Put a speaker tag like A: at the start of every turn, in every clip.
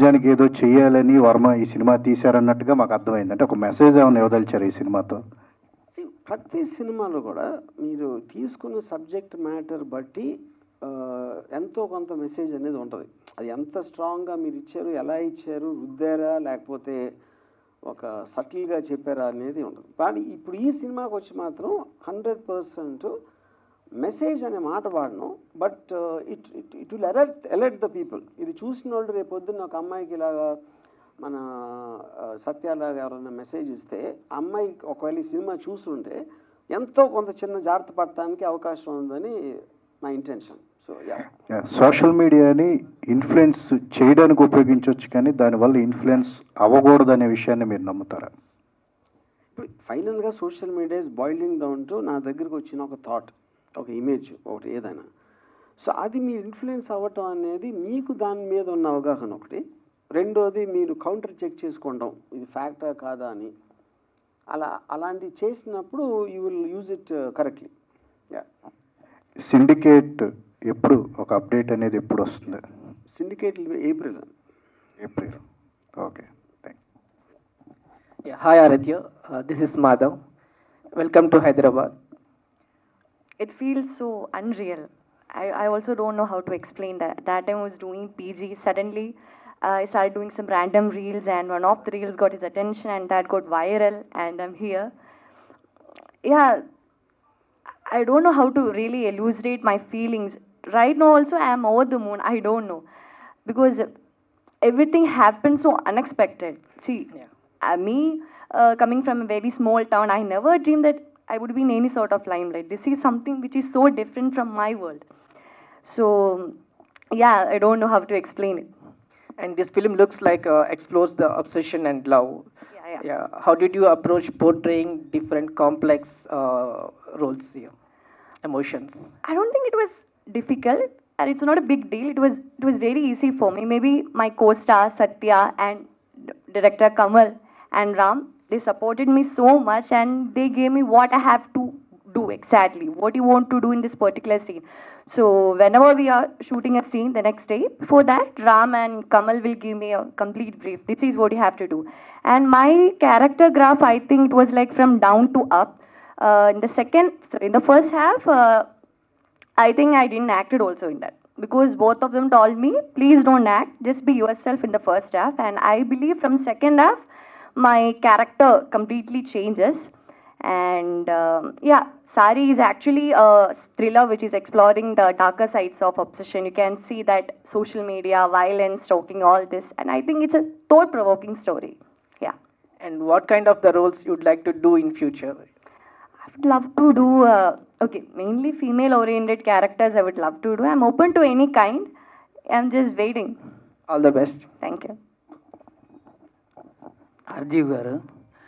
A: సమాజానికి ఏదో చెయ్యాలని వర్మ ఈ సినిమా తీశారన్నట్టుగా మాకు అర్థమైంది. అంటే ఒక మెసేజ్ ఏమైనా ఇవ్వదలిచారు ఈ సినిమాతో?
B: ప్రతి సినిమాలో కూడా మీరు తీసుకున్న సబ్జెక్ట్ మ్యాటర్ బట్టి ఎంతో కొంత మెసేజ్ అనేది ఉంటుంది. అది ఎంత స్ట్రాంగ్గా మీరు ఇచ్చారు, ఎలా ఇచ్చారు, రుద్దారా లేకపోతే ఒక సటిల్గా చెప్పారా అనేది ఉంటుంది. కానీ ఇప్పుడు ఈ సినిమాకి వచ్చి మాత్రం 100% మెసేజ్ అనే మాట వాడను. But it will alert the people. ఇది చూసిన వాళ్ళు రేపు పొద్దున్న ఒక అమ్మాయికి ఇలాగా మన సత్యాలాగా ఎవరైనా మెసేజ్ ఇస్తే అమ్మాయి ఒకవేళ ఈ సినిమా చూస్తుంటే ఎంతో కొంత చిన్న జాగ్రత్త పడటానికి అవకాశం ఉందని నా ఇంటెన్షన్. సో
A: సోషల్ మీడియాని ఇన్ఫ్లుయెన్స్ చేయడానికి ఉపయోగించవచ్చు, కానీ దానివల్ల ఇన్ఫ్లుయెన్స్ అవ్వకూడదనే విషయాన్ని మీరు నమ్ముతారా?
B: ఇప్పుడు ఫైనల్గా social media is boiling down to నా దగ్గరకు వచ్చిన ఒక థాట్, ఒక ఇమేజ్, ఒకటి ఏదైనా. సో అది మీరు ఇన్ఫ్లుయెన్స్ అవ్వటం అనేది మీకు దాని మీద ఉన్న అవగాహన ఒకటి. రెండోది మీరు కౌంటర్ చెక్ చేసుకోవడం, ఇది ఫ్యాక్టా కాదా అని. అలాంటివి చేసినప్పుడు you will use it correctly.
A: Syndicate ఎప్పుడు ఒక అప్డేట్ అనేది ఎప్పుడు వస్తుంది?
B: Syndicate April.
A: Okay, thank
C: you. Hi Aradhya, this is Madhav. Welcome to Hyderabad.
D: It feels so unreal. I also don't know how to explain that. That time I was doing PG. Suddenly, I started doing some random reels, and one of the reels got his attention, and that got viral, and I'm here. Yeah, I don't know how to really elucidate my feelings. Right now also, I am over the moon. I don't know. Because everything happened so unexpected. See, me coming from a very small town, I never dreamed that I would be in any sort of limelight. This is something which is so different from my world. So, yeah, I don't know how to explain it.
C: And this film looks like explores the obsession and love. Yeah. How did you approach portraying different complex roles here, emotions?
D: I don't think it was difficult, and it's not a big deal. It was very easy for me. Maybe my co-star Satya and director Kamal and Ram, they supported me so much, and they gave me what I have to do exactly, what you want to do in this particular scene. So whenever we are shooting a scene the next day, before that, Ram and Kamal will give me a complete brief. This is what you have to do. And my character graph, I think it was like from down to up. In the first half, I think I didn't act it also in that. Because both of them told me, please don't act, just be yourself in the first half. And I believe from second half, my character completely changes. And Sari is actually a thriller which is exploring the darker sides of obsession. You can see that social media, violence, stalking, all this. And I think it's a thought-provoking story. Yeah.
C: And what kind of the roles you'd like to do in future?
D: I would love to do, mainly female-oriented characters I would love to do. I'm open to any kind. I'm just waiting.
C: All the best.
D: Thank you.
E: అర్జీవ్ గారు,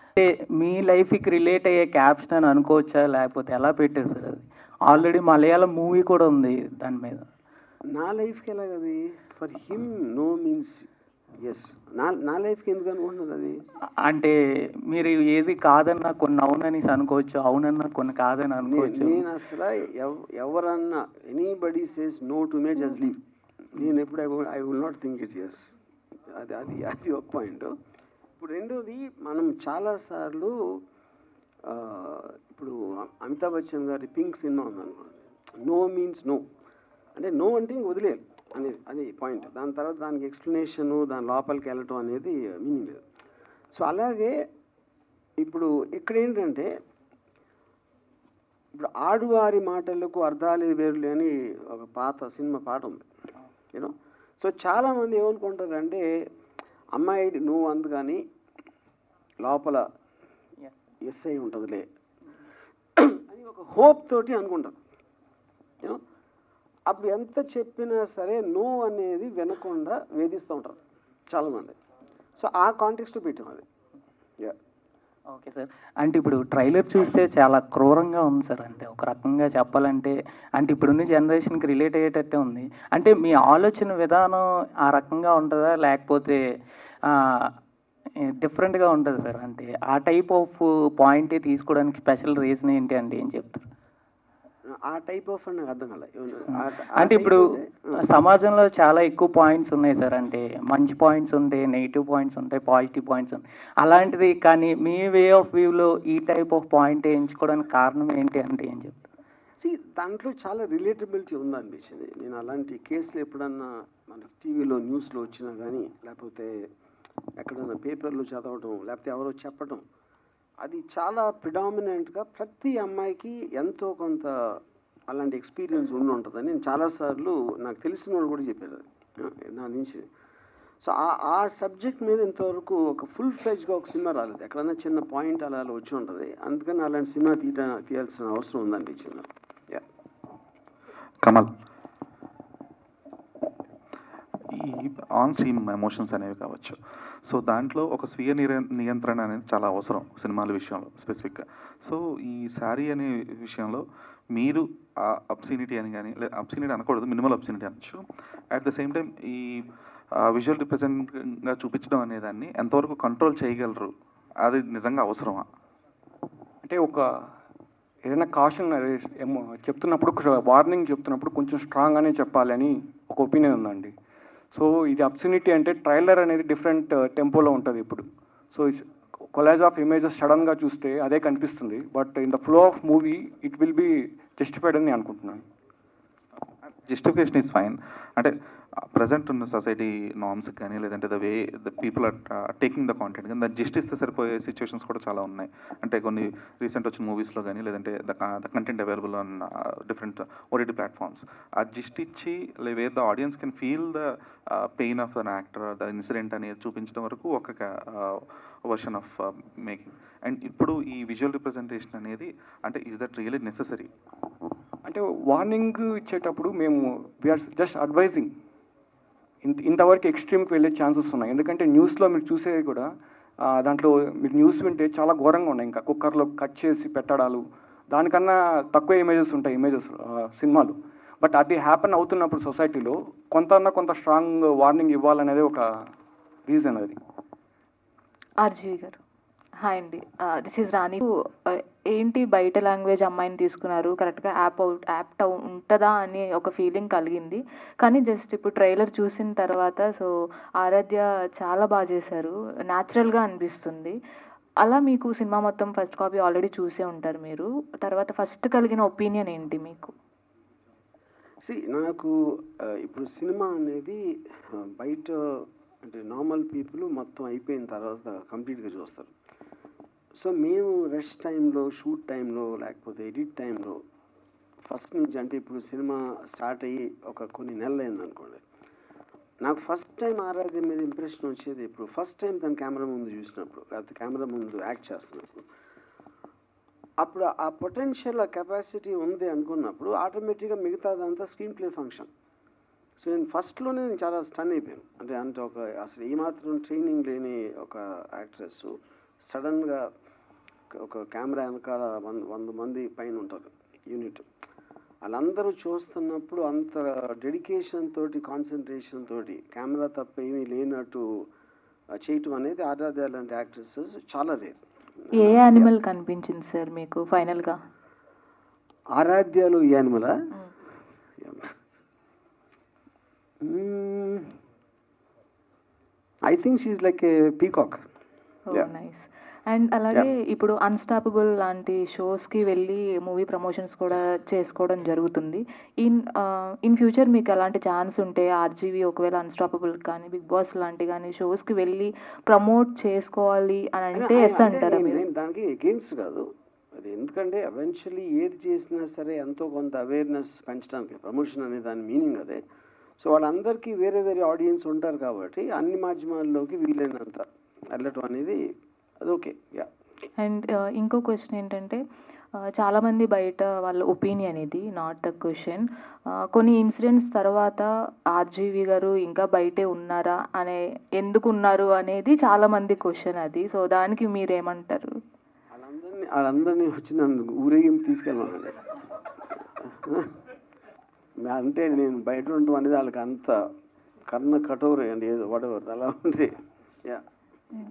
E: అంటే మీ లైఫ్కి relate అయ్యే caption అని అనుకోవచ్చా, లేకపోతే ఎలా పెట్టారు sir? అది ఆల్రెడీ మలయాళం మూవీ కూడా ఉంది దాని మీద.
B: నా లైఫ్కి ఎలాగది? For him no means yes. నా లైఫ్కి ఎందుకు అనుకుంటున్నది అది?
E: అంటే మీరు ఏది కాదన్నా కొన్ని అవునని అనుకోవచ్చు, అవునన్నా కొన్ని కాదని అనుకోవచ్చు.
B: నేను అసలు ఎవరన్నా anybody says no to me just leave. నేను ఎప్పుడు I will not think it's yes. అది ఒక పాయింట్. ఇప్పుడు రెండోది, మనం చాలాసార్లు ఇప్పుడు అమితాబ్ బచ్చన్ గారి పింక్ సినిమా ఉందనుకోండి, నో మీన్స్ నో అంటే నో అంటే ఇంక వదిలేదు అనేది, అది పాయింట్. దాని తర్వాత దానికి ఎక్స్ప్లెనేషను, దాని లోపలికి వెళ్ళటం అనేది మీనింగ్ లేదు. సో అలాగే ఇప్పుడు ఇక్కడ ఏంటంటే, ఇప్పుడు ఆడువారి మాటలకు అర్థాలు వేరులే అని ఒక పాత సినిమా పాట ఉంది యూనో. సో చాలామంది ఏమనుకుంటారంటే, అమ్మాయి నువ్వు అందు కానీ లోపల ఎస్ఐ ఉంటుందిలే అని ఒక హోప్ తోటి అనుకుంటారు యూనో. అప్పుడు ఎంత చెప్పినా సరే నో అనేది వినకుండా వేధిస్తూ ఉంటారు చాలామంది. సో ఆ కాంటెక్స్ట్ పెట్టాం అది.
E: Okay sir. అంటే ఇప్పుడు ట్రైలర్ చూస్తే చాలా క్రూరంగా ఉంది సార్. అంటే ఒక రకంగా చెప్పాలంటే, అంటే ఇప్పుడున్న జనరేషన్కి రిలేట్ అయ్యేటట్టే ఉంది. అంటే మీ ఆలోచన విధానం ఆ రకంగా ఉంటుందా, లేకపోతే డిఫరెంట్గా ఉంటుంది సార్? అంటే ఆ టైప్ ఆఫ్ పాయింటే తీసుకోవడానికి స్పెషల్ రీజన్ ఏంటి అంటే ఏం చెప్తారు?
B: ఆ టైప్ ఆఫ్ అని నాకు అర్థం కాలే.
E: అంటే ఇప్పుడు సమాజంలో చాలా ఎక్కువ పాయింట్స్ ఉన్నాయి సార్. అంటే మంచి పాయింట్స్ ఉంటాయి, నెగిటివ్ పాయింట్స్ ఉంటాయి, పాజిటివ్ పాయింట్స్ ఉంటాయి. అలాంటిది కానీ మీ వే ఆఫ్ వ్యూలో ఈ టైప్ ఆఫ్ పాయింట్ ఎంచుకోవడానికి కారణం ఏంటి అంటే ఏం చెప్తారు?
B: దాంట్లో చాలా రిలేటబిలిటీ ఉందనిపించింది. నేను అలాంటి కేసులు ఎప్పుడన్నా మన టీవీలో న్యూస్లో వచ్చినా కానీ, లేకపోతే ఎక్కడన్నా పేపర్లో చదవడం, లేకపోతే ఎవరో చెప్పడం, అది చాలా ప్రిడామినెంట్గా ప్రతి అమ్మాయికి ఎంతో కొంత అలాంటి ఎక్స్పీరియన్స్ ఉండి ఉంటుందని నేను చాలాసార్లు నాకు తెలిసిన వాళ్ళు కూడా చెప్పారు నా నుంచి. సో ఆ సబ్జెక్ట్ మీద ఇంతవరకు ఒక ఫుల్ ఫ్లెడ్జ్గా ఒక సినిమా రాలేదు. ఎక్కడన్నా చిన్న పాయింట్ అలా వచ్చి ఉంటుంది. అందుకని అలాంటి సినిమా తీయాల్సిన అవసరం ఉందనిపించింది.
F: కమల్, ఈ ఆన్ స్ట్రీమ్ ఎమోషన్స్ అనేవి కావచ్చు. సో దాంట్లో ఒక స్వీయ నియంత్రణ అనేది చాలా అవసరం సినిమాల విషయంలో స్పెసిఫిక్గా. సో ఈ శారీ అనే విషయంలో మీరు ఆ అబ్సినిటీ అని కానీ, అబ్సినిటీ అనకూడదు, మినిమల్ అబ్సినిటీ అనొచ్చు. అట్ ద సేమ్ టైం ఈ విజువల్ రిప్రజెంట్గా చూపించడం అనేదాన్ని ఎంతవరకు కంట్రోల్ చేయగలరు? అది నిజంగా అవసరమా?
G: అంటే ఒక ఏదైనా కాషన్ చెప్తున్నప్పుడు, వార్నింగ్ చెప్తున్నప్పుడు కొంచెం స్ట్రాంగ్గానే చెప్పాలని ఒక ఒపీనియన్ ఉందండి. సో ఇది అబ్సినిటీ అంటే ట్రైలర్ అనేది డిఫరెంట్ టెంపోలో ఉంటుంది ఇప్పుడు. సో కొలాజ్ ఆఫ్ ఇమేజెస్ సడన్గా చూస్తే అదే కనిపిస్తుంది. But in the flow of movie it will be justified అని అనుకుంటున్నాను.
F: Justification is fine. అంటే ప్రజెంట్ ఉన్న సొసైటీ నార్మ్స్కి కానీ, లేదంటే the way the people are taking the content కానీ దాన్ని జస్ట్ ఇస్తే సరిపోయే సిచ్యువేషన్స్ కూడా చాలా ఉన్నాయి. అంటే కొన్ని రీసెంట్ వచ్చిన మూవీస్లో కానీ, లేదంటే the content available on different OTT platforms, ఆ జస్ట్ ఇచ్చి wear the audience can feel the pain of an actor, the incident అనేది చూపించడం వరకు ఒక వర్షన్ ఆఫ్ మేకింగ్. అండ్ ఇప్పుడు ఈ విజువల్ రిప్రజెంటేషన్ అనేది అంటే ఈజ్ దట్ రియల్లీ నెసెసరీ?
G: అంటే వార్నింగ్ ఇచ్చేటప్పుడు మేము వీఆర్ జస్ట్ అడ్వైజింగ్. ఇంతవరకు ఎక్స్ట్రీమ్కి వెళ్ళే ఛాన్సెస్ ఉన్నాయి. ఎందుకంటే న్యూస్లో మీరు చూసేది కూడా దాంట్లో మీరు న్యూస్ వింటే చాలా ఘోరంగా ఉన్నాయి. ఇంకా కుక్కర్లో కట్ చేసి పెట్టడాలు, దానికన్నా తక్కువ ఇమేజెస్ ఉంటాయి సినిమాలు. బట్ అది హ్యాపెన్ అవుతున్నప్పుడు సొసైటీలో కొంత స్ట్రాంగ్ వార్నింగ్ ఇవ్వాలనేది ఒక రీజన్. అది
H: ఆర్జీవి గారు, హాయ్ అండి, దిస్ ఈజ్ రాణి. ఏంటి బయట లాంగ్వేజ్ అమ్మాయిని తీసుకున్నారు, కరెక్ట్గా యాప్ట్ ఉంటుందా అని ఒక ఫీలింగ్ కలిగింది. కానీ జస్ట్ ఇప్పుడు ట్రైలర్ చూసిన తర్వాత సో ఆరాధ్య చాలా బాగా చేశారు, న్యాచురల్గా అనిపిస్తుంది. అలా మీకు సినిమా మొత్తం ఫస్ట్ కాపీ ఆల్రెడీ చూసే ఉంటారు మీరు, తర్వాత ఫస్ట్ కలిగిన ఒపీనియన్ ఏంటి మీకు?
B: నాకు ఇప్పుడు సినిమా అనేది బయట అంటే నార్మల్ పీపుల్ మొత్తం అయిపోయిన తర్వాత కంప్లీట్గా చూస్తారు. సో మేము రెస్ట్ టైంలో, షూట్ టైంలో, లేకపోతే ఎడిట్ టైంలో ఫస్ట్ నుంచి, అంటే ఇప్పుడు సినిమా స్టార్ట్ అయ్యి ఒక కొన్ని నెలలు అయిందనుకోండి, నాకు ఫస్ట్ టైం ఆరాధ్య మీద ఇంప్రెషన్ వచ్చేది ఇప్పుడు ఫస్ట్ టైం తన కెమెరా ముందు చూసినప్పుడు, లేకపోతే కెమెరా ముందు యాక్ట్ చేస్తున్నప్పుడు. అప్పుడు ఆ పొటెన్షియల్, ఆ కెపాసిటీ ఉంది అనుకున్నప్పుడు ఆటోమేటిక్గా మిగతాదంతా స్క్రీన్ ప్లే ఫంక్షన్. సో నేను ఫస్ట్లోనే నేను చాలా స్టన్ అయిపోయాను. అంటే ఒక అసలు ఏమాత్రం ట్రైనింగ్ లేని ఒక యాక్ట్రెస్ సడన్గా ఒక కెమెరా వెనకాల 100 మంది పైన ఉంటారు యూనిట్, వాళ్ళందరూ చూస్తున్నప్పుడు అంత డెడికేషన్ తోటి, కాన్సన్ట్రేషన్ తోటి, కెమెరా తప్ప ఏమీ లేనట్టు చేయటం అనేది ఆరాధ్య లాంటి యాక్ట్రెసెస్ చాలా రేర్.
H: ఏ యానిమల్ కనిపించింది సార్ మీకు ఫైనల్గా?
B: ఆరాధ్యలో ఈ యానిమలా? I think she is like a peacock.
H: Nice. And అలాగే ఇప్పుడు అన్స్టాపబుల్ లాంటి షోస్కి వెళ్ళి మూవీ ప్రమోషన్స్ కూడా చేసుకోవడం జరుగుతుంది. ఇన్ ఫ్యూచర్ మీకు అలాంటి ఛాన్స్ ఉంటే ఆర్జీవి ఒకవేళ అన్స్టాపబుల్ కానీ, బిగ్ బాస్ లాంటి కానీ షోస్కి వెళ్ళి ప్రమోట్ చేసుకోవాలి అని అంటే ఎస్ అంటారా మీరు?
B: దానికి ఎగెయిన్స్ట్ కాదు అది, ఎందుకంటే ఎవెన్చువల్లీ ఏది చేసినా సరే ఎంతో కొంత అవేర్నెస్ పెంచడానికి ప్రమోషన్ అనే దాని మీనింగ్ అదే. సో వాళ్ళందరికీ వేరే వేరే ఆడియన్స్ ఉంటారు కాబట్టి అన్ని మాధ్యమాల్లోకి వీలైనంత వెళ్ళటం అనేది అది ఓకే. యా.
H: అండ్ ఇంకో క్వశ్చన్ ఏంటంటే, చాలామంది బయట వాళ్ళ ఒపీనియన్, ఇది నాట్ ద క్వశ్చన్, కొన్ని ఇన్సిడెంట్స్ తర్వాత ఆర్జీవి గారు ఇంకా బయటే ఉన్నారా అనే, ఎందుకు ఉన్నారు అనేది చాలామంది క్వశ్చన్ అది. సో దానికి మీరేమంటారు?
B: వాళ్ళందరినీ వచ్చి నన్ను ఊరేగింపు తీసుకెళ్ళానండి. అంటే నేను బయట ఉండటం అనేది వాళ్ళకి అంత కర్ణ కఠోర అండి, ఏదో వడవరు అలా ఉంది. యా.